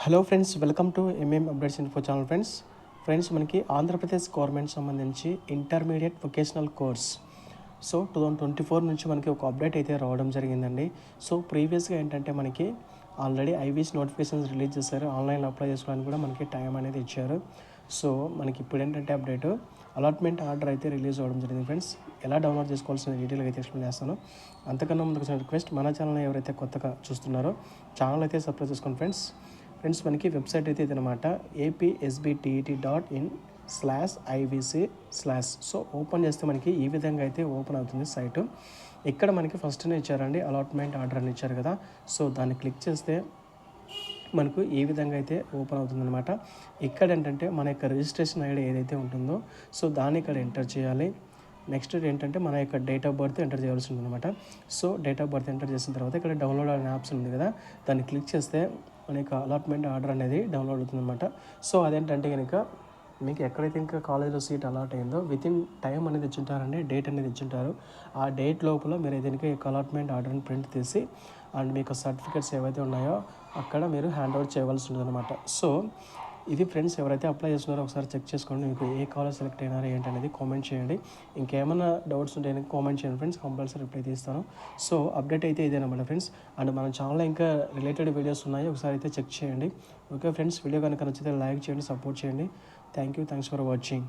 Hello friends, welcome to updates info channel. Friends మనకి Andhra Pradesh government సంబంధించి intermediate vocational course 2024 నుంచి మనకి ఒక అప్డేట్ అయితే రావడం జరిగిందండి. ప్రీవియస్గా ఏంటంటే మనకి ఆల్రెడీ ఐవీస్ నోటిఫికేషన్స్ రిలీజ్ చేశారు. ఆన్లైన్లో అప్లై చేసుకోవడానికి కూడా మనకి టైం అనేది ఇచ్చారు. మనకి ఇప్పుడు ఏంటంటే అప్డేట్ అలాట్మెంట్ ఆర్డర్ అయితే రిలీజ్ అవ్వడం జరిగింది. ఫ్రెండ్స్, ఎలా డౌన్లోడ్ చేసుకోవాల్సిన డీటెయిల్గా అయితే ఎక్స్ప్లెయిన్ చేస్తాను. అంతకన్నా ముందుకు రిక్వెస్ట్, మన ఛానల్ ఎవరైతే కొత్తగా చూస్తున్నారో ఛానల్ అయితే సబ్స్క్రైబ్ చేసుకోండి. ఫ్రెండ్స్ మనకి వెబ్సైట్ అయితే ఇదనమాట, apsbtet.in/ivc/. ఓపెన్ చేస్తే మనకి ఈ విధంగా అయితే ఓపెన్ అవుతుంది సైటు. ఇక్కడ మనకి ఫస్ట్నే ఇచ్చారండి అలాట్మెంట్ ఆర్డర్ అని ఇచ్చారు కదా. దాన్ని క్లిక్ చేస్తే మనకు ఈ విధంగా అయితే ఓపెన్ అవుతుందన్నమాట. ఇక్కడ ఏంటంటే మన యొక్క రిజిస్ట్రేషన్ ఐడి ఏదైతే ఉంటుందో దాన్ని ఇక్కడ ఎంటర్ చేయాలి. నెక్స్ట్ ఏంటంటే మన యొక్క డేట్ ఆఫ్ బర్త్ ఎంటర్ చేయాల్సి ఉందన్నమాట. డేట్ ఆఫ్ బర్త్ ఎంటర్ చేసిన తర్వాత ఇక్కడ డౌన్లోడ్ అనే ఆప్షన్ ఉంది కదా, దాన్ని క్లిక్ చేస్తే మన యొక్క అలాట్మెంట్ ఆర్డర్ అనేది డౌన్లోడ్ అవుతుందన్నమాట. అదేంటంటే కనుక మీకు ఎక్కడైతే ఇంకా కాలేజ్లో సీట్ అలాట్ అయిందో వితిన్ టైం అనేది ఇచ్చుంటారండి, డేట్ అనేది ఇచ్చుంటారు. ఆ డేట్ లోపల మీరు ఏదైనా అలాట్మెంట్ ఆర్డర్ని ప్రింట్ తీసి అండ్ మీకు సర్టిఫికేట్స్ ఏవైతే ఉన్నాయో అక్కడ మీరు హ్యాండ్ ఓవర్ చేయవలసి ఉంటుంది అనమాట. ఇది ఫ్రెండ్స్, ఎవరైతే అప్లై చేస్తున్నారో ఒకసారి చెక్ చేసుకోండి. మీకు ఏ కాలేజ్ సెలెక్ట్ అయినారో ఏంటనేది కామెంట్ చేయండి. ఇంకేమైనా డౌట్స్ ఉంటే కామెంట్ చేయండి ఫ్రెండ్స్, కంపల్సరీ రిప్లై తీస్తాను. అప్డేట్ అయితే ఇదేనమాట ఫ్రెండ్స్. అండ్ మన ఛానల్లో ఇంకా రిలేటెడ్ వీడియోస్ ఉన్నాయి, ఒకసారి అయితే చెక్ చేయండి. ఓకే ఫ్రెండ్స్, వీడియో కనుక నచ్చితే లైక్ చేయండి, సపోర్ట్ చేయండి. Thanks for watching.